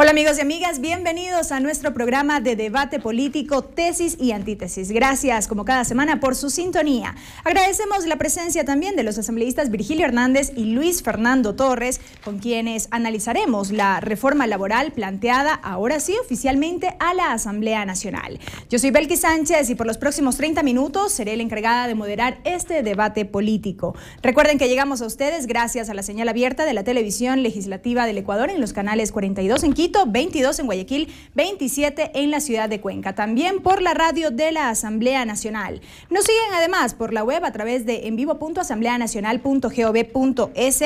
Hola amigos y amigas, bienvenidos a nuestro programa de debate político, tesis y antítesis. Gracias como cada semana por su sintonía. Agradecemos la presencia también de los asambleístas Virgilio Hernández y Luis Fernando Torres, con quienes analizaremos la reforma laboral planteada ahora sí oficialmente a la Asamblea Nacional. Yo soy Belkis Sánchez y por los próximos 30 minutos seré la encargada de moderar este debate político. Recuerden que llegamos a ustedes gracias a la señal abierta de la televisión legislativa del Ecuador en los canales 42 en Quito, 22 en Guayaquil, 27 en la ciudad de Cuenca. También por la radio de la Asamblea Nacional. Nos siguen además por la web a través de envivo.asambleanacional.gov.es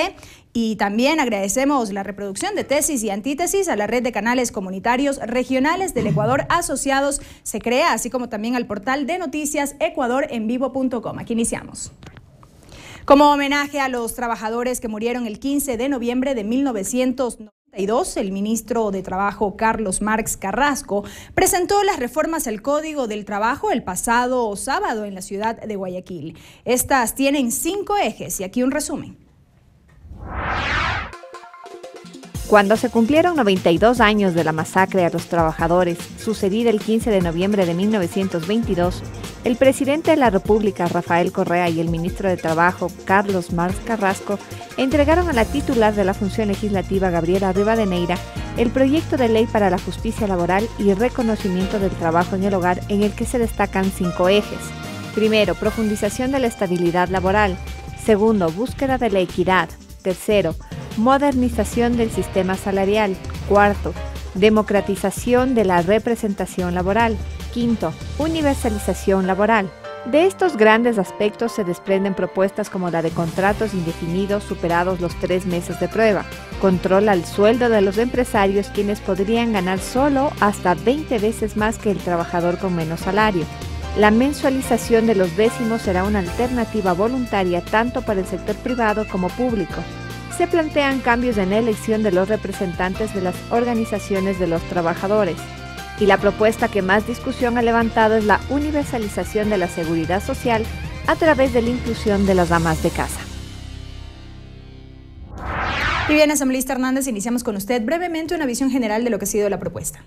y también agradecemos la reproducción de tesis y antítesis a la red de canales comunitarios regionales del Ecuador asociados se crea, así como también al portal de noticias ecuadorenvivo.com. Aquí iniciamos. Como homenaje a los trabajadores que murieron el 15 de noviembre de 1992, el ministro de Trabajo, Carlos Marx Carrasco, presentó las reformas al Código del Trabajo el pasado sábado en la ciudad de Guayaquil. Estas tienen 5 ejes y aquí un resumen. Cuando se cumplieron 92 años de la masacre a los trabajadores, sucedida el 15 de noviembre de 1922, el presidente de la República, Rafael Correa, y el ministro de Trabajo, Carlos Marx Carrasco, entregaron a la titular de la función legislativa, Gabriela Rivadeneira, el proyecto de ley para la justicia laboral y reconocimiento del trabajo en el hogar, en el que se destacan 5 ejes. Primero, profundización de la estabilidad laboral. Segundo, búsqueda de la equidad. Tercero, modernización del sistema salarial. Cuarto, democratización de la representación laboral. Quinto, universalización laboral. De estos grandes aspectos se desprenden propuestas como la de contratos indefinidos superados los 3 meses de prueba, control al sueldo de los empresarios, quienes podrían ganar solo hasta 20 veces más que el trabajador con menos salario. La mensualización de los décimos será una alternativa voluntaria tanto para el sector privado como público. Se plantean cambios en la elección de los representantes de las organizaciones de los trabajadores. Y la propuesta que más discusión ha levantado es la universalización de la seguridad social a través de la inclusión de las amas de casa. Y bien, asambleísta Hernández, iniciamos con usted brevemente una visión general de lo que ha sido la propuesta.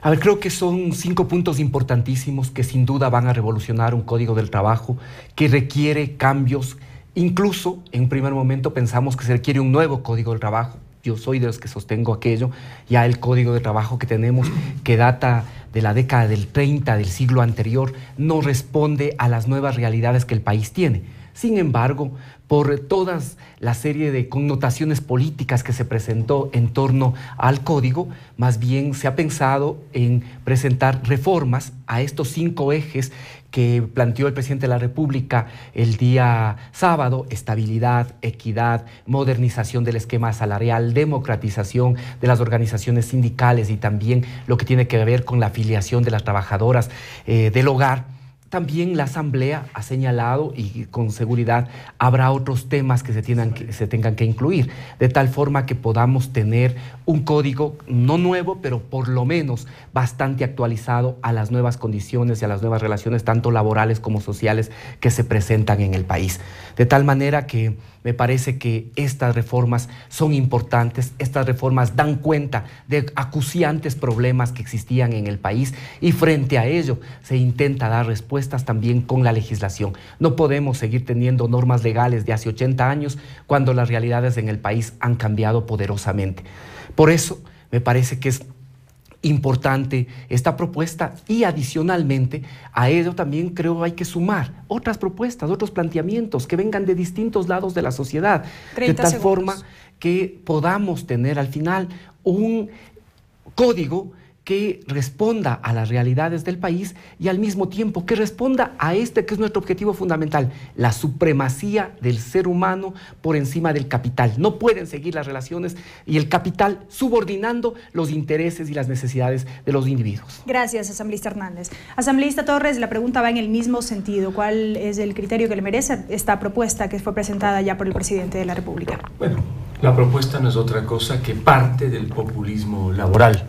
A ver, creo que son 5 puntos importantísimos que sin duda van a revolucionar un código del trabajo que requiere cambios. Incluso en un primer momento pensamos que se requiere un nuevo código del trabajo. Yo soy de los que sostengo aquello. Ya el código de trabajo que tenemos, que data de la década del 30 del siglo anterior, no responde a las nuevas realidades que el país tiene. Sin embargo, por toda la serie de connotaciones políticas que se presentó en torno al código, más bien se ha pensado en presentar reformas a estos 5 ejes que planteó el presidente de la República el día sábado: estabilidad, equidad, modernización del esquema salarial, democratización de las organizaciones sindicales y también lo que tiene que ver con la afiliación de las trabajadoras del hogar. También la Asamblea ha señalado, y con seguridad habrá otros temas que se tengan que incluir, de tal forma que podamos tener un código no nuevo, pero por lo menos bastante actualizado a las nuevas condiciones y a las nuevas relaciones, tanto laborales como sociales, que se presentan en el país. De tal manera que me parece que estas reformas son importantes, estas reformas dan cuenta de acuciantes problemas que existían en el país y frente a ello se intenta dar respuestas también con la legislación. No podemos seguir teniendo normas legales de hace 80 años cuando las realidades en el país han cambiado poderosamente. Por eso me parece que es importante esta propuesta y adicionalmente a ello también creo hay que sumar otras propuestas, otros planteamientos que vengan de distintos lados de la sociedad, de tal forma que podamos tener al final un código que responda a las realidades del país y al mismo tiempo que responda a este que es nuestro objetivo fundamental, la supremacía del ser humano por encima del capital. No pueden seguir las relaciones y el capital subordinando los intereses y las necesidades de los individuos. Gracias, asambleísta Hernández. Asambleísta Torres, la pregunta va en el mismo sentido. ¿Cuál es el criterio que le merece esta propuesta que fue presentada ya por el presidente de la República? Bueno, la propuesta no es otra cosa que parte del populismo laboral.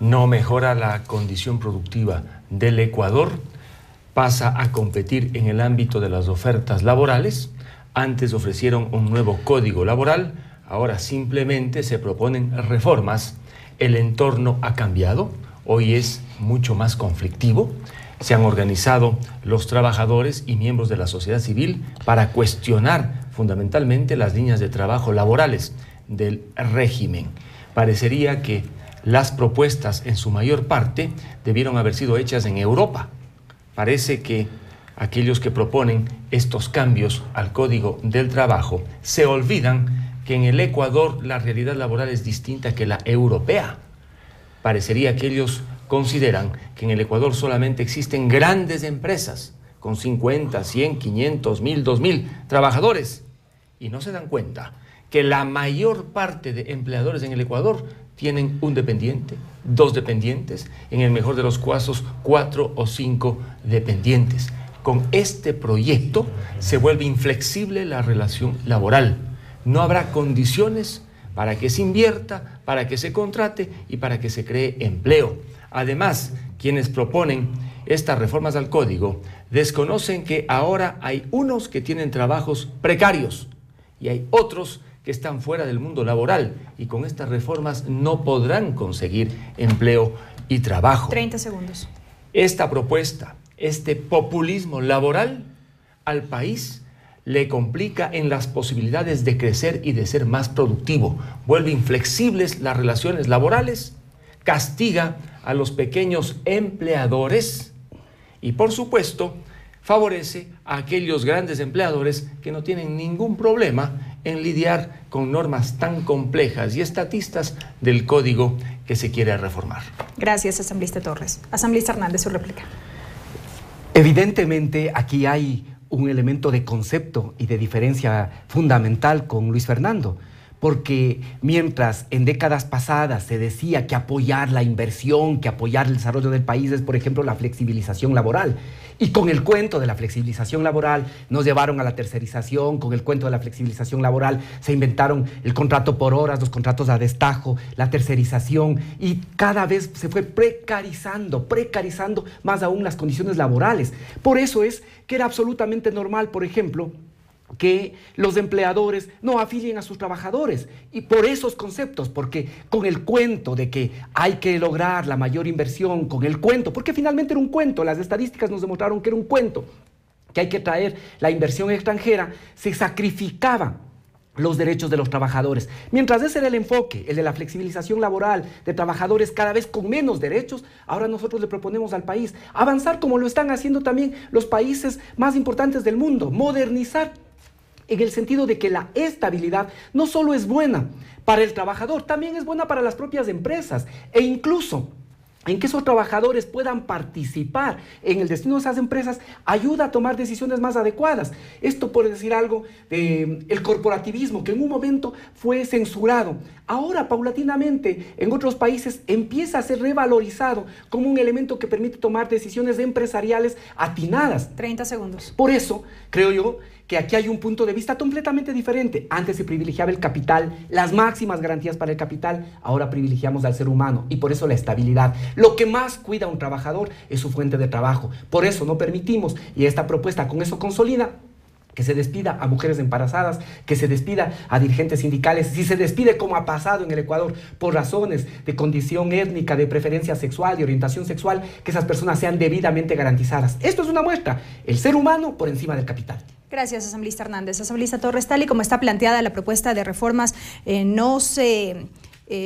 No mejora la condición productiva del Ecuador, pasa a competir en el ámbito de las ofertas laborales. Antes ofrecieron un nuevo código laboral, ahora simplemente se proponen reformas El entorno ha cambiado, hoy es mucho más conflictivo. Se han organizado los trabajadores y miembros de la sociedad civil para cuestionar fundamentalmente las líneas de trabajo laborales del régimen. Parecería que las propuestas en su mayor parte debieron haber sido hechas en Europa. Parece que aquellos que proponen estos cambios al Código del Trabajo se olvidan que en el Ecuador la realidad laboral es distinta que la europea. Parecería que ellos consideran que en el Ecuador solamente existen grandes empresas con 50, 100, 500, 1000, 2000 trabajadores y no se dan cuenta que la mayor parte de empleadores en el Ecuador tienen un dependiente, 2 dependientes, en el mejor de los casos 4 o 5 dependientes. Con este proyecto se vuelve inflexible la relación laboral. No habrá condiciones para que se invierta, para que se contrate y para que se cree empleo. Además, quienes proponen estas reformas al código desconocen que ahora hay unos que tienen trabajos precarios y hay otros que están fuera del mundo laboral y con estas reformas no podrán conseguir empleo y trabajo. 30 segundos. Esta propuesta, este populismo laboral al país le complica en las posibilidades de crecer y de ser más productivo, vuelve inflexibles las relaciones laborales, castiga a los pequeños empleadores y, por supuesto, favorece a aquellos grandes empleadores que no tienen ningún problema en lidiar con normas tan complejas y estatistas del código que se quiere reformar. Gracias, asambleísta Torres. Asambleísta Hernández, su réplica. Evidentemente, aquí hay un elemento de concepto y de diferencia fundamental con Luis Fernando, porque mientras en décadas pasadas se decía que apoyar la inversión, que apoyar el desarrollo del país es, por ejemplo, la flexibilización laboral, y con el cuento de la flexibilización laboral nos llevaron a la tercerización, con el cuento de la flexibilización laboral se inventaron el contrato por horas, los contratos a destajo, la tercerización, y cada vez se fue precarizando más aún las condiciones laborales. Por eso es que era absolutamente normal, por ejemplo, que los empleadores no afilien a sus trabajadores, y por esos conceptos, porque con el cuento de que hay que lograr la mayor inversión, con el cuento, porque finalmente era un cuento, las estadísticas nos demostraron que era un cuento, que hay que traer la inversión extranjera, se sacrificaban los derechos de los trabajadores. Mientras ese era el enfoque, el de la flexibilización laboral, de trabajadores cada vez con menos derechos, ahora nosotros le proponemos al país avanzar como lo están haciendo también los países más importantes del mundo, modernizar, en el sentido de que la estabilidad no solo es buena para el trabajador, también es buena para las propias empresas, e incluso en que esos trabajadores puedan participar en el destino de esas empresas, ayuda a tomar decisiones más adecuadas. Esto por decir algo del corporativismo, que en un momento fue censurado. Ahora, paulatinamente, en otros países empieza a ser revalorizado como un elemento que permite tomar decisiones empresariales atinadas. 30 segundos. Por eso, creo yo, que aquí hay un punto de vista completamente diferente. Antes se privilegiaba el capital, las máximas garantías para el capital, ahora privilegiamos al ser humano, y por eso la estabilidad. Lo que más cuida a un trabajador es su fuente de trabajo. Por eso no permitimos, y esta propuesta con eso consolida, que se despida a mujeres embarazadas, que se despida a dirigentes sindicales, si se despide como ha pasado en el Ecuador por razones de condición étnica, de preferencia sexual, de orientación sexual, que esas personas sean debidamente garantizadas. Esto es una muestra, el ser humano por encima del capital. Gracias, asambleísta Hernández. Asambleísta Torres, tal y como está planteada la propuesta de reformas, no se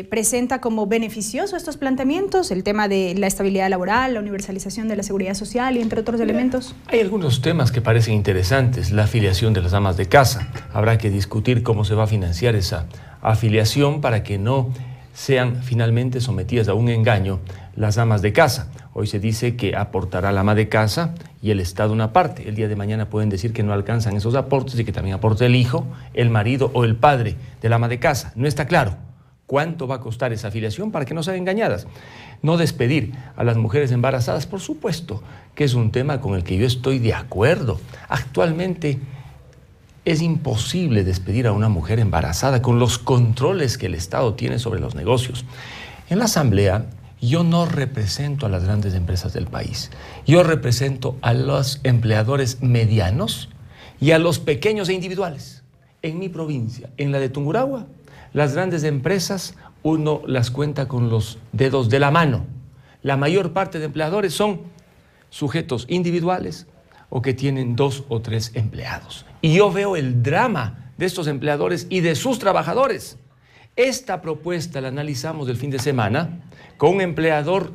presenta como beneficioso estos planteamientos, el tema de la estabilidad laboral, la universalización de la seguridad social y entre otros elementos. Hay algunos temas que parecen interesantes, la afiliación de las amas de casa. Habrá que discutir cómo se va a financiar esa afiliación para que no sean finalmente sometidas a un engaño las amas de casa. Hoy se dice que aportará la ama de casa y el Estado una parte. El día de mañana pueden decir que no alcanzan esos aportes y que también aporte el hijo, el marido o el padre de la ama de casa. No está claro cuánto va a costar esa afiliación para que no sean engañadas. No despedir a las mujeres embarazadas, por supuesto, que es un tema con el que yo estoy de acuerdo. Actualmente es imposible despedir a una mujer embarazada con los controles que el Estado tiene sobre los negocios. En la Asamblea, yo no represento a las grandes empresas del país. Yo represento a los empleadores medianos y a los pequeños e individuales. En mi provincia, en la de Tungurahua, las grandes empresas uno las cuenta con los dedos de la mano. La mayor parte de empleadores son sujetos individuales o que tienen 2 o 3 empleados. Y yo veo el drama de estos empleadores y de sus trabajadores. Esta propuesta la analizamos el fin de semana con un empleador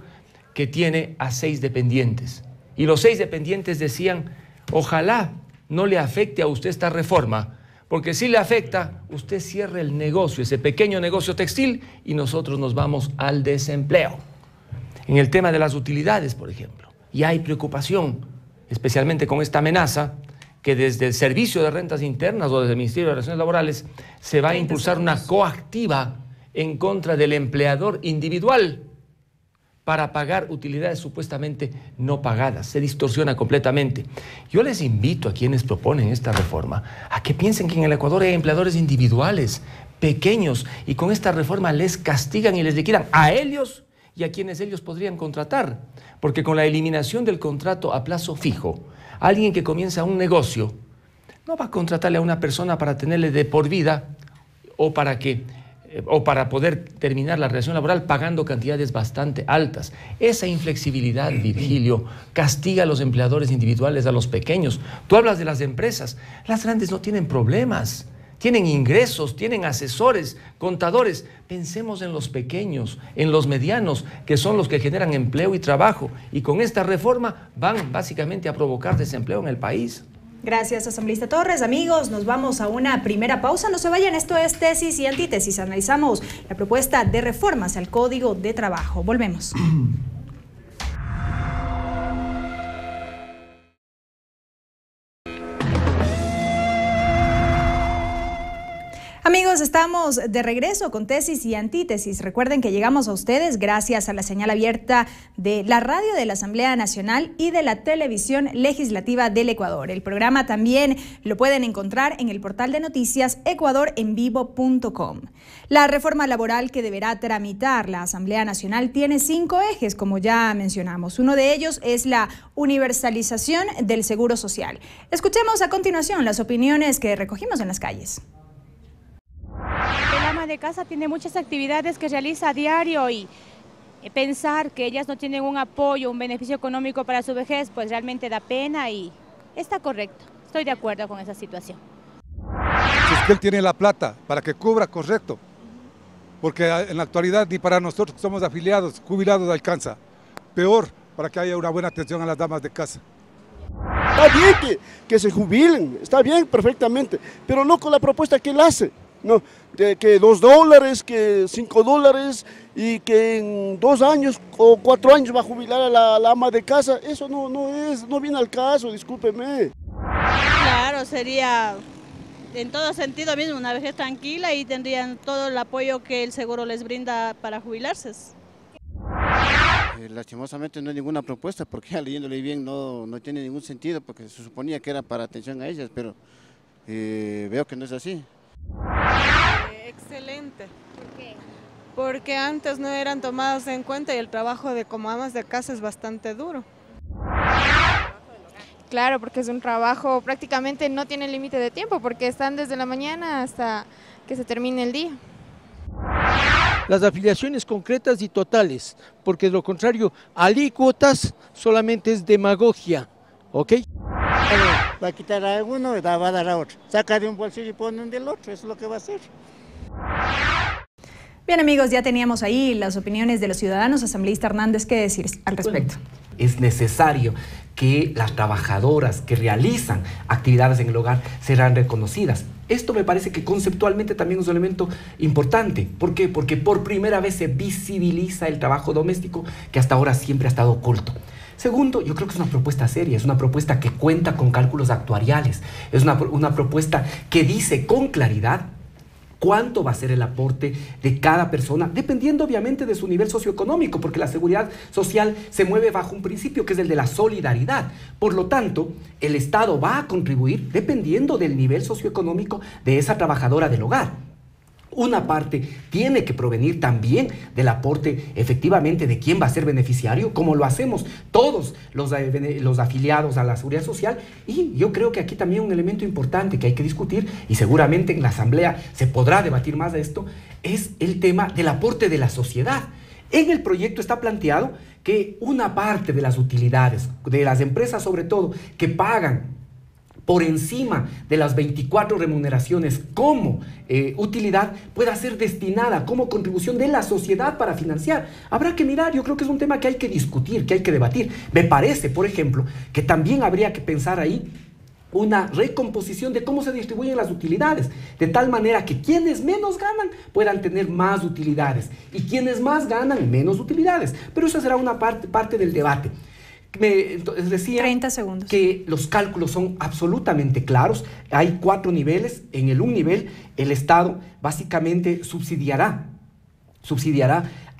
que tiene a 6 dependientes. Y los 6 dependientes decían, ojalá no le afecte a usted esta reforma, porque si le afecta, usted cierra el negocio, ese pequeño negocio textil, y nosotros nos vamos al desempleo. En el tema de las utilidades, por ejemplo, y hay preocupación, especialmente con esta amenaza, que desde el Servicio de Rentas Internas o desde el Ministerio de Relaciones Laborales se va a impulsar una coactiva en contra del empleador individual para pagar utilidades supuestamente no pagadas. Se distorsiona completamente. Yo les invito a quienes proponen esta reforma a que piensen que en el Ecuador hay empleadores individuales, pequeños, y con esta reforma les castigan y les liquidan a ellos y a quienes ellos podrían contratar. Porque con la eliminación del contrato a plazo fijo, alguien que comienza un negocio no va a contratarle a una persona para tenerle de por vida o para poder terminar la relación laboral pagando cantidades bastante altas. Esa inflexibilidad, Virgilio, castiga a los empleadores individuales, a los pequeños. Tú hablas de las empresas. Las grandes no tienen problemas. Tienen ingresos, tienen asesores, contadores. Pensemos en los pequeños, en los medianos, que son los que generan empleo y trabajo. Y con esta reforma van básicamente a provocar desempleo en el país. Gracias, asambleísta Torres. Amigos, nos vamos a una primera pausa. No se vayan, esto es Tesis y Antítesis. Analizamos la propuesta de reformas al Código de Trabajo. Volvemos. Amigos, estamos de regreso con Tesis y Antítesis. Recuerden que llegamos a ustedes gracias a la señal abierta de la radio de la Asamblea Nacional y de la Televisión Legislativa del Ecuador. El programa también lo pueden encontrar en el portal de noticias ecuadorenvivo.com. La reforma laboral que deberá tramitar la Asamblea Nacional tiene 5 ejes, como ya mencionamos. Uno de ellos es la universalización del seguro social. Escuchemos a continuación las opiniones que recogimos en las calles. El ama de casa tiene muchas actividades que realiza a diario y pensar que ellas no tienen un apoyo, un beneficio económico para su vejez, pues realmente da pena y está correcto. Estoy de acuerdo con esa situación. Si es que él tiene la plata para que cubra, correcto, porque en la actualidad ni para nosotros que somos afiliados, jubilados alcanza. Peor, para que haya una buena atención a las damas de casa. Está bien que se jubilen, está bien perfectamente, pero no con la propuesta que él hace. No, que $2, que $5 y que en 2 años o 4 años va a jubilar a la ama de casa, eso no viene al caso, discúlpeme. Claro, sería en todo sentido mismo una vejez tranquila y tendrían todo el apoyo que el seguro les brinda para jubilarse. Lastimosamente no hay ninguna propuesta, porque ya leyéndole bien no tiene ningún sentido, porque se suponía que era para atención a ellas, pero veo que no es así. Excelente. ¿Por qué? Porque antes no eran tomadas en cuenta y el trabajo de como amas de casa es bastante duro. Claro, porque es un trabajo prácticamente no tiene límite de tiempo, porque están desde la mañana hasta que se termine el día. Las afiliaciones concretas y totales, porque de lo contrario, alícuotas solamente es demagogia, ¿ok? Va a quitar a uno y va a dar a otro. Saca de un bolsillo y pone un del otro, eso es lo que va a hacer. Bien, amigos, ya teníamos ahí las opiniones de los ciudadanos. Asambleísta Hernández, ¿qué decir al respecto? Es necesario que las trabajadoras que realizan actividades en el hogar serán reconocidas. Esto me parece que conceptualmente también es un elemento importante. ¿Por qué? Porque por primera vez se visibiliza el trabajo doméstico que hasta ahora siempre ha estado oculto. Segundo, yo creo que es una propuesta seria, es una propuesta que cuenta con cálculos actuariales, es una propuesta que dice con claridad cuánto va a ser el aporte de cada persona, dependiendo obviamente de su nivel socioeconómico, porque la seguridad social se mueve bajo un principio que es el de la solidaridad. Por lo tanto, el Estado va a contribuir dependiendo del nivel socioeconómico de esa trabajadora del hogar. Una parte tiene que provenir también del aporte efectivamente de quién va a ser beneficiario, como lo hacemos todos los afiliados a la Seguridad Social. Y yo creo que aquí también un elemento importante que hay que discutir, y seguramente en la Asamblea se podrá debatir más de esto, es el tema del aporte de la sociedad. En el proyecto está planteado que una parte de las utilidades, de las empresas sobre todo, que pagan por encima de las 24 remuneraciones como utilidad, pueda ser destinada como contribución de la sociedad para financiar. Habrá que mirar, yo creo que es un tema que hay que discutir, que hay que debatir. Me parece, por ejemplo, que también habría que pensar ahí una recomposición de cómo se distribuyen las utilidades, de tal manera que quienes menos ganan puedan tener más utilidades y quienes más ganan menos utilidades. Pero esa será una parte del debate. Entonces decía 30 segundos. Que los cálculos son absolutamente claros. Hay 4 niveles. En el un nivel, el Estado básicamente subsidiará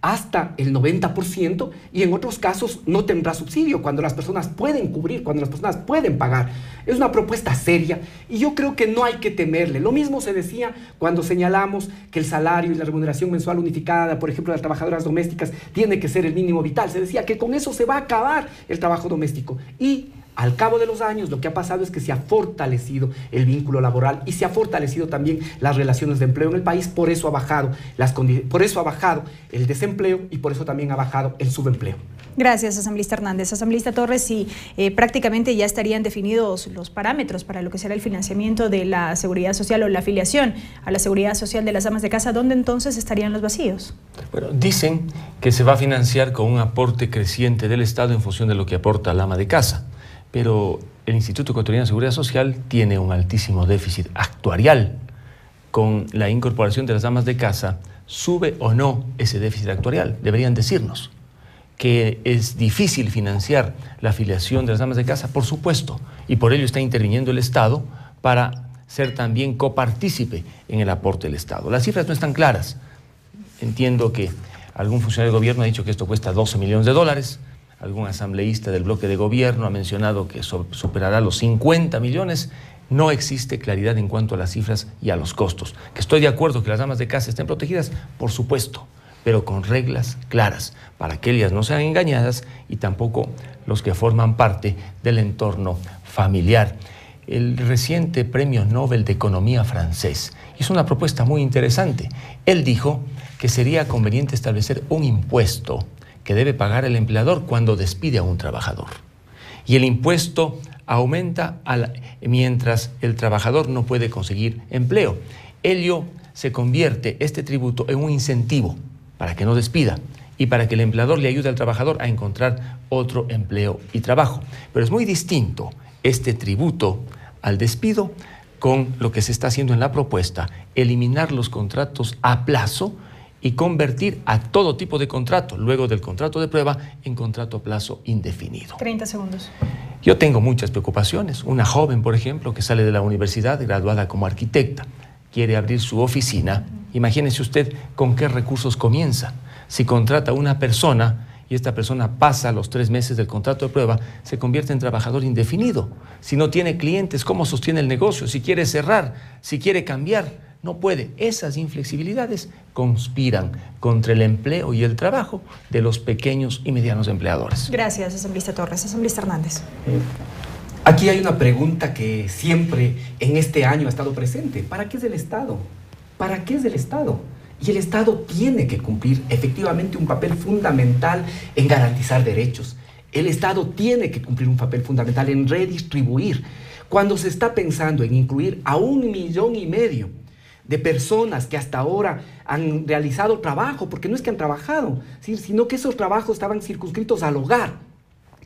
hasta el 90%, y en otros casos no tendrá subsidio, cuando las personas pueden cubrir, cuando las personas pueden pagar. Es una propuesta seria y yo creo que no hay que temerle. Lo mismo se decía cuando señalamos que el salario y la remuneración mensual unificada, por ejemplo, de las trabajadoras domésticas, tiene que ser el mínimo vital. Se decía que con eso se va a acabar el trabajo doméstico. Y al cabo de los años, lo que ha pasado es que se ha fortalecido el vínculo laboral y se ha fortalecido también las relaciones de empleo en el país. Por eso ha bajado el desempleo y por eso también ha bajado el subempleo. Gracias, asambleísta Hernández. Asambleísta Torres, y prácticamente ya estarían definidos los parámetros para lo que será el financiamiento de la seguridad social o la afiliación a la seguridad social de las amas de casa. ¿Dónde entonces estarían los vacíos? Bueno, dicen que se va a financiar con un aporte creciente del Estado en función de lo que aporta la ama de casa. Pero el Instituto Ecuatoriano de Seguridad Social tiene un altísimo déficit actuarial. Con la incorporación de las amas de casa, ¿sube o no ese déficit actuarial? Deberían decirnos. Que es difícil financiar la afiliación de las amas de casa, por supuesto, y por ello está interviniendo el Estado para ser también copartícipe en el aporte del Estado. Las cifras no están claras. Entiendo que algún funcionario de gobierno ha dicho que esto cuesta $12 millones. Algún asambleísta del bloque de gobierno ha mencionado que superará los 50 millones. No existe claridad en cuanto a las cifras y a los costos. Que estoy de acuerdo que las amas de casa estén protegidas, por supuesto, pero con reglas claras, para que ellas no sean engañadas y tampoco los que forman parte del entorno familiar. El reciente Premio Nobel de Economía francés hizo una propuesta muy interesante. Él dijo que sería conveniente establecer un impuesto que debe pagar el empleador cuando despide a un trabajador. Y el impuesto aumenta mientras el trabajador no puede conseguir empleo. Ello se convierte, este tributo, en un incentivo para que no despida y para que el empleador le ayude al trabajador a encontrar otro empleo y trabajo. Pero es muy distinto este tributo al despido con lo que se está haciendo en la propuesta, eliminar los contratos a plazo y convertir a todo tipo de contrato, luego del contrato de prueba, en contrato a plazo indefinido. 30 segundos. Yo tengo muchas preocupaciones. Una joven, por ejemplo, que sale de la universidad, graduada como arquitecta, quiere abrir su oficina. Imagínese usted con qué recursos comienza. Si contrata a una persona y esta persona pasa los 3 meses del contrato de prueba, se convierte en trabajador indefinido. Si no tiene clientes, ¿cómo sostiene el negocio? Si quiere cerrar, si quiere cambiar, no puede. Esas inflexibilidades conspiran contra el empleo y el trabajo de los pequeños y medianos empleadores. Gracias, asambleísta Torres. Asambleísta Hernández. Aquí hay una pregunta que siempre en este año ha estado presente. ¿Para qué es el Estado? ¿Para qué es el Estado? Y el Estado tiene que cumplir efectivamente un papel fundamental en garantizar derechos. El Estado tiene que cumplir un papel fundamental en redistribuir. Cuando se está pensando en incluir a 1,5 millones de personas que hasta ahora han realizado trabajo, porque no es que han trabajado, sino que esos trabajos estaban circunscritos al hogar.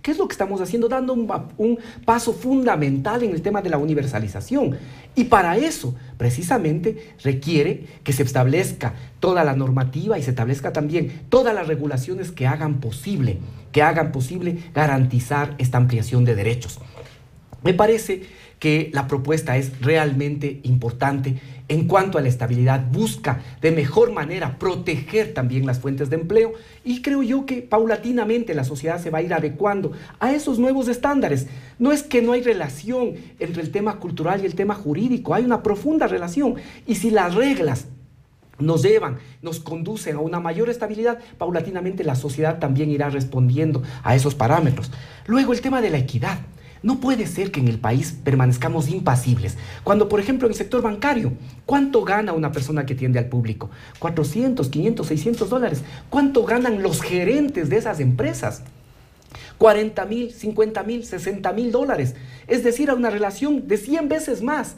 ¿Qué es lo que estamos haciendo? Dando un paso fundamental en el tema de la universalización. Y para eso, precisamente, requiere que se establezca toda la normativa y se establezca también todas las regulaciones que hagan posible garantizar esta ampliación de derechos. Me parece que la propuesta es realmente importante en cuanto a la estabilidad, busca de mejor manera proteger también las fuentes de empleo y creo yo que paulatinamente la sociedad se va a ir adecuando a esos nuevos estándares. No es que no hay relación entre el tema cultural y el tema jurídico, hay una profunda relación y si las reglas nos llevan, nos conducen a una mayor estabilidad, paulatinamente la sociedad también irá respondiendo a esos parámetros. Luego, el tema de la equidad. No puede ser que en el país permanezcamos impasibles. Cuando, por ejemplo, en el sector bancario, ¿cuánto gana una persona que atiende al público? 400, 500, 600 dólares. ¿Cuánto ganan los gerentes de esas empresas? 40,000, 50,000, 60,000 dólares. Es decir, a una relación de 100 veces más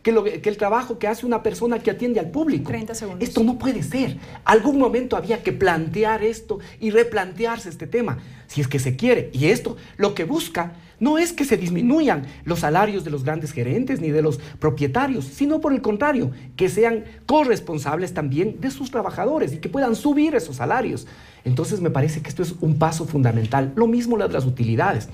que el trabajo que hace una persona que atiende al público. 30 segundos. Esto no puede ser. Algún momento había que plantear esto y replantearse este tema, si es que se quiere. Y esto lo que busca no es que se disminuyan los salarios de los grandes gerentes ni de los propietarios, sino por el contrario, que sean corresponsables también de sus trabajadores y que puedan subir esos salarios. Entonces me parece que esto es un paso fundamental. Lo mismo las utilidades.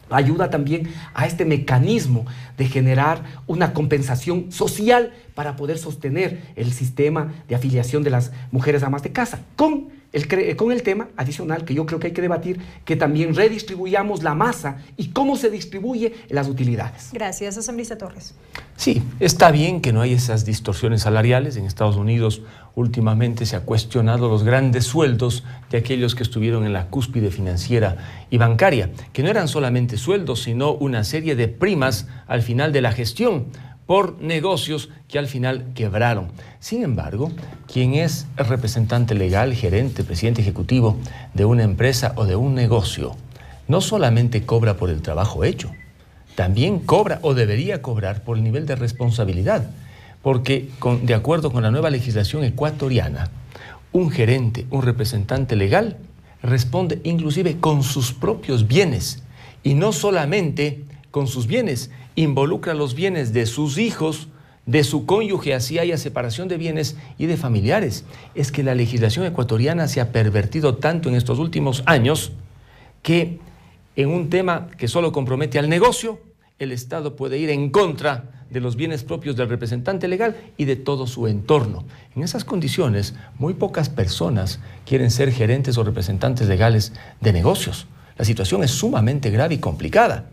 Ayuda también a este mecanismo de generar una compensación social para poder sostener el sistema de afiliación de las mujeres amas de casa, con el tema adicional que yo creo que hay que debatir, que también redistribuyamos la masa y cómo se distribuye las utilidades. Gracias, asambleísta Torres. Sí, está bien que no hay esas distorsiones salariales. En Estados Unidos últimamente se ha cuestionado los grandes sueldos de aquellos que estuvieron en la cúspide financiera y bancaria, que no eran solamente sueldos, sino una serie de primas al final de la gestión por negocios que al final quebraron. Sin embargo, quien es el representante legal, gerente, presidente ejecutivo de una empresa o de un negocio, no solamente cobra por el trabajo hecho, también cobra o debería cobrar por el nivel de responsabilidad, porque de acuerdo con la nueva legislación ecuatoriana, un gerente, un representante legal, responde inclusive con sus propios bienes, y no solamente con sus bienes, involucra los bienes de sus hijos, de su cónyuge, así haya separación de bienes, y de familiares. Es que la legislación ecuatoriana se ha pervertido tanto en estos últimos años que en un tema que solo compromete al negocio, el Estado puede ir en contra de los bienes propios del representante legal y de todo su entorno. En esas condiciones, muy pocas personas quieren ser gerentes o representantes legales de negocios. La situación es sumamente grave y complicada.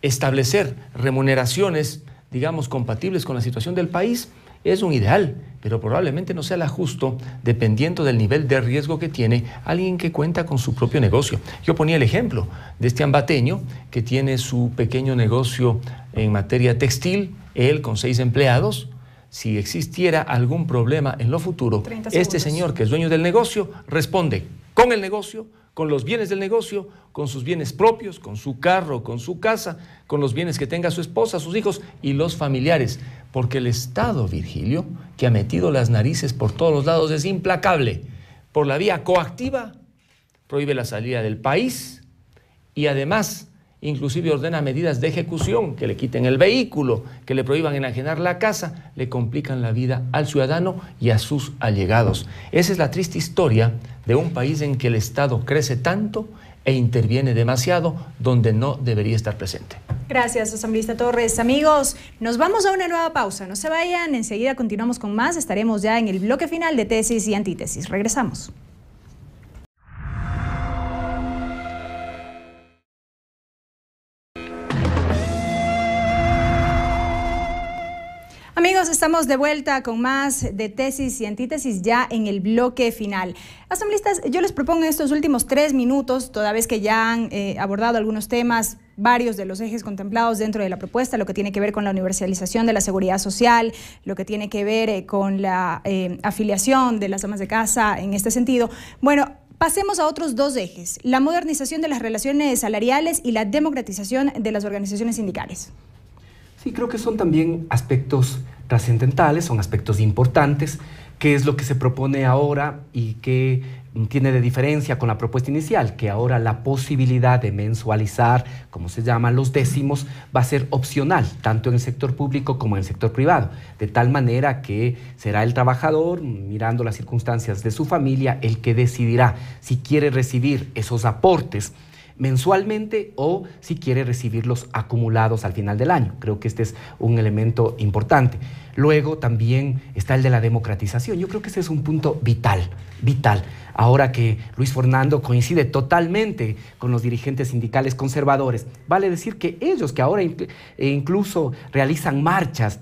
Establecer remuneraciones, digamos, compatibles con la situación del país es un ideal, pero probablemente no sea la justo dependiendo del nivel de riesgo que tiene alguien que cuenta con su propio negocio. Yo ponía el ejemplo de este ambateño que tiene su pequeño negocio en materia textil, él con 6 empleados. Si existiera algún problema en lo futuro, este señor que es dueño del negocio responde con el negocio, con los bienes del negocio, con sus bienes propios, con su carro, con su casa, con los bienes que tenga su esposa, sus hijos y los familiares. Porque el Estado, Virgilio, que ha metido las narices por todos los lados, es implacable. Por la vía coactiva, prohíbe la salida del país y además inclusive ordena medidas de ejecución, que le quiten el vehículo, que le prohíban enajenar la casa, le complican la vida al ciudadano y a sus allegados. Esa es la triste historia de un país en que el Estado crece tanto e interviene demasiado donde no debería estar presente. Gracias, asambleísta Torres. Amigos, nos vamos a una nueva pausa. No se vayan, enseguida continuamos con más. Estaremos ya en el bloque final de Tesis y Antítesis. Regresamos. Amigos, estamos de vuelta con más de Tesis y Antítesis ya en el bloque final. Asambleístas, yo les propongo en estos últimos 3 minutos, toda vez que ya han abordado algunos temas, varios de los ejes contemplados dentro de la propuesta, lo que tiene que ver con la universalización de la seguridad social, lo que tiene que ver con la afiliación de las amas de casa en este sentido. Bueno, pasemos a otros 2 ejes, la modernización de las relaciones salariales y la democratización de las organizaciones sindicales. Sí, creo que son también aspectos trascendentales, son aspectos importantes, que es lo que se propone ahora y que tiene de diferencia con la propuesta inicial, que ahora la posibilidad de mensualizar, como se llaman los décimos, va a ser opcional, tanto en el sector público como en el sector privado, de tal manera que será el trabajador, mirando las circunstancias de su familia, el que decidirá si quiere recibir esos aportes mensualmente o si quiere recibirlos acumulados al final del año. Creo que este es un elemento importante. Luego también está el de la democratización. Yo creo que ese es un punto vital. Ahora que Luis Fernando coincide totalmente con los dirigentes sindicales conservadores, vale decir que ellos que ahora incluso realizan marchas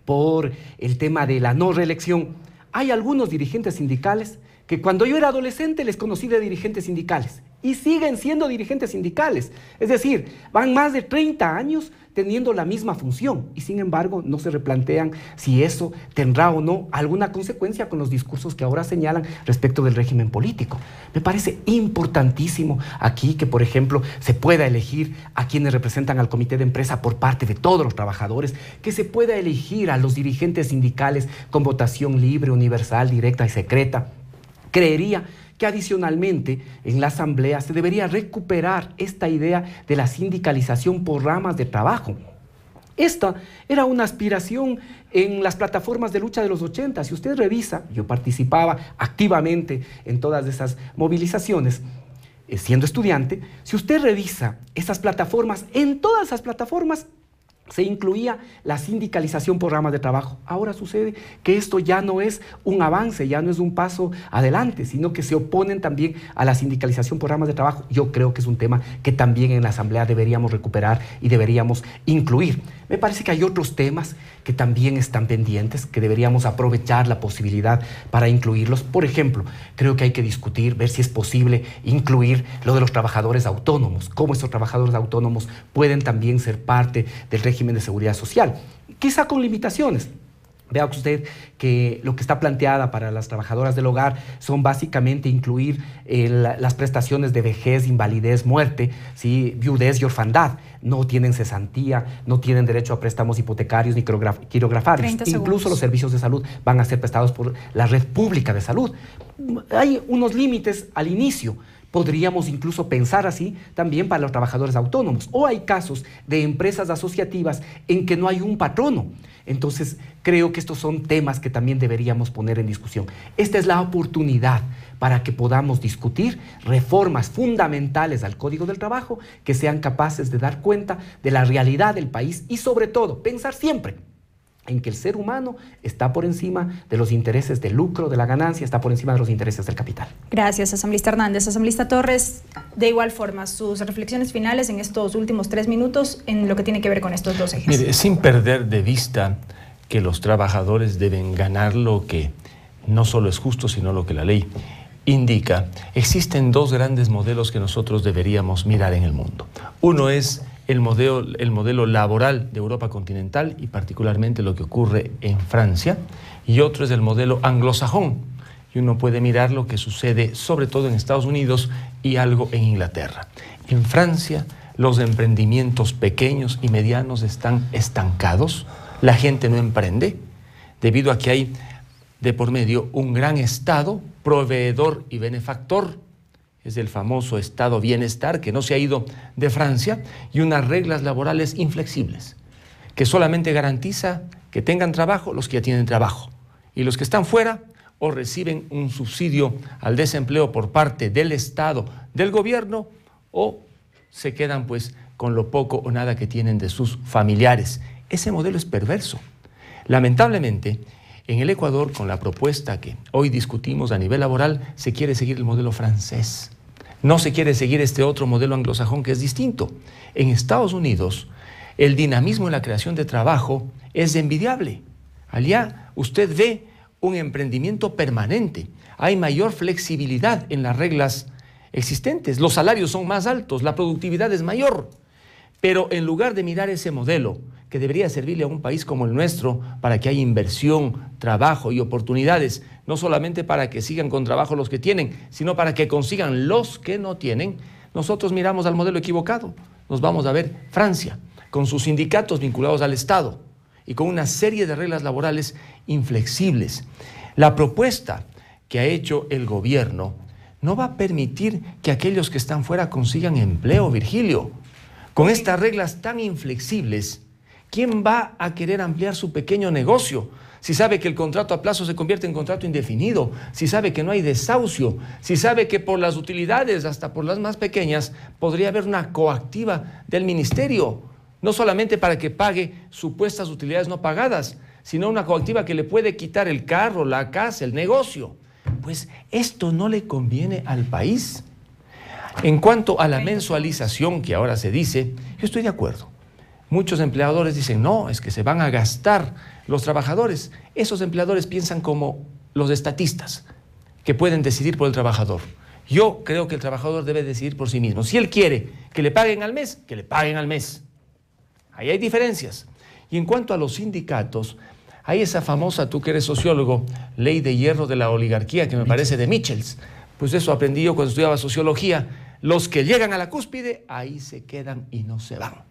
por el tema de la no reelección. Hay algunos dirigentes sindicales que cuando yo era adolescente les conocí de dirigentes sindicales y siguen siendo dirigentes sindicales. Es decir, van más de 30 años teniendo la misma función y sin embargo no se replantean si eso tendrá o no alguna consecuencia con los discursos que ahora señalan respecto del régimen político. Me parece importantísimo aquí que, por ejemplo, se pueda elegir a quienes representan al comité de empresa por parte de todos los trabajadores, que se pueda elegir a los dirigentes sindicales con votación libre, universal, directa y secreta. Creería que adicionalmente en la Asamblea se debería recuperar esta idea de la sindicalización por ramas de trabajo. Esta era una aspiración en las plataformas de lucha de los 80. Si usted revisa, yo participaba activamente en todas esas movilizaciones, siendo estudiante. Si usted revisa esas plataformas, en todas esas plataformas se incluía la sindicalización por ramas de trabajo. Ahora sucede que esto ya no es un avance, ya no es un paso adelante, sino que se oponen también a la sindicalización por ramas de trabajo. Yo creo que es un tema que también en la Asamblea deberíamos recuperar y deberíamos incluir. Me parece que hay otros temas que también están pendientes, que deberíamos aprovechar la posibilidad para incluirlos. Por ejemplo, creo que hay que discutir, ver si es posible incluir lo de los trabajadores autónomos, cómo esos trabajadores autónomos pueden también ser parte del régimen de seguridad social, quizá con limitaciones. Vea usted que lo que está planteada para las trabajadoras del hogar son básicamente incluir las prestaciones de vejez, invalidez, muerte, ¿sí? Viudez y orfandad. No tienen cesantía, no tienen derecho a préstamos hipotecarios ni quirografarios. Incluso los servicios de salud van a ser prestados por la red pública de salud. Hay unos límites al inicio. Podríamos incluso pensar así también para los trabajadores autónomos. O hay casos de empresas asociativas en que no hay un patrono. Entonces, creo que estos son temas que también deberíamos poner en discusión. Esta es la oportunidad para que podamos discutir reformas fundamentales al Código del Trabajo que sean capaces de dar cuenta de la realidad del país y, sobre todo, pensar siempre en que el ser humano está por encima de los intereses del lucro, de la ganancia, está por encima de los intereses del capital. Gracias, asambleísta Hernández. Asambleísta Torres, de igual forma, sus reflexiones finales en estos últimos 3 minutos en lo que tiene que ver con estos dos ejes. Mire, sin perder de vista que los trabajadores deben ganar lo que no solo es justo, sino lo que la ley indica, existen 2 grandes modelos que nosotros deberíamos mirar en el mundo. Uno es el modelo laboral de Europa continental y particularmente lo que ocurre en Francia, y otro es el modelo anglosajón, y uno puede mirar lo que sucede sobre todo en Estados Unidos y algo en Inglaterra. En Francia los emprendimientos pequeños y medianos están estancados, la gente no emprende, debido a que hay de por medio un gran Estado, proveedor y benefactor, es el famoso Estado bienestar que no se ha ido de Francia, y unas reglas laborales inflexibles, que solamente garantiza que tengan trabajo los que ya tienen trabajo, y los que están fuera o reciben un subsidio al desempleo por parte del Estado, del gobierno, o se quedan pues con lo poco o nada que tienen de sus familiares. Ese modelo es perverso. Lamentablemente, en el Ecuador, con la propuesta que hoy discutimos a nivel laboral, se quiere seguir el modelo francés. No se quiere seguir este otro modelo anglosajón que es distinto. En Estados Unidos, el dinamismo en la creación de trabajo es envidiable. Allá usted ve un emprendimiento permanente. Hay mayor flexibilidad en las reglas existentes. Los salarios son más altos, la productividad es mayor. Pero en lugar de mirar ese modelo que debería servirle a un país como el nuestro para que haya inversión, trabajo y oportunidades, no solamente para que sigan con trabajo los que tienen, sino para que consigan los que no tienen, nosotros miramos al modelo equivocado. Nos vamos a ver Francia, con sus sindicatos vinculados al Estado y con una serie de reglas laborales inflexibles. La propuesta que ha hecho el gobierno no va a permitir que aquellos que están fuera consigan empleo, Virgilio. Con estas reglas tan inflexibles, ¿quién va a querer ampliar su pequeño negocio? Si sabe que el contrato a plazo se convierte en contrato indefinido, si sabe que no hay desahucio, si sabe que por las utilidades, hasta por las más pequeñas, podría haber una coactiva del ministerio, no solamente para que pague supuestas utilidades no pagadas, sino una coactiva que le puede quitar el carro, la casa, el negocio. Pues esto no le conviene al país. En cuanto a la mensualización que ahora se dice, yo estoy de acuerdo. Muchos empleadores dicen, no, es que se van a gastar los trabajadores. Esos empleadores piensan como los estatistas, que pueden decidir por el trabajador. Yo creo que el trabajador debe decidir por sí mismo. Si él quiere que le paguen al mes, que le paguen al mes. Ahí hay diferencias. Y en cuanto a los sindicatos, hay esa famosa, tú que eres sociólogo, ley de hierro de la oligarquía, que me parece de Michels. Pues eso aprendí yo cuando estudiaba sociología. Los que llegan a la cúspide, ahí se quedan y no se van.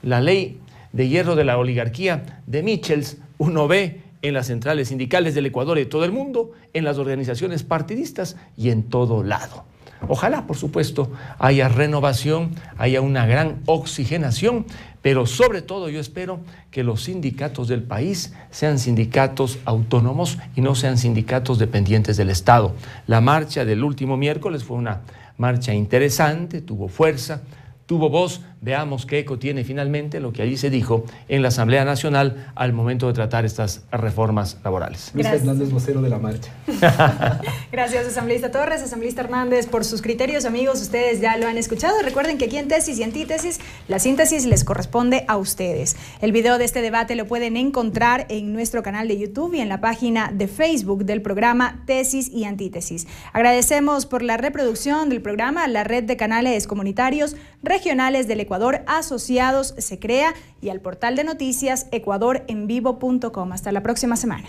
La ley de hierro de la oligarquía de Michels, uno ve en las centrales sindicales del Ecuador y de todo el mundo, en las organizaciones partidistas y en todo lado. Ojalá, por supuesto, haya renovación, haya una gran oxigenación, pero sobre todo yo espero que los sindicatos del país sean sindicatos autónomos y no sean sindicatos dependientes del Estado. La marcha del último miércoles fue una marcha interesante, tuvo fuerza, tuvo voz. Veamos qué eco tiene finalmente lo que allí se dijo en la Asamblea Nacional al momento de tratar estas reformas laborales. Luis Hernández, vocero de la marcha. Gracias, asambleísta Torres, asambleísta Hernández, por sus criterios, amigos. Ustedes ya lo han escuchado. Recuerden que aquí en Tesis y Antítesis, la síntesis les corresponde a ustedes. El video de este debate lo pueden encontrar en nuestro canal de YouTube y en la página de Facebook del programa Tesis y Antítesis. Agradecemos por la reproducción del programa a la red de canales comunitarios regionales del Ecuador asociados Se Crea y al portal de noticias ecuadorenvivo.com. Hasta la próxima semana.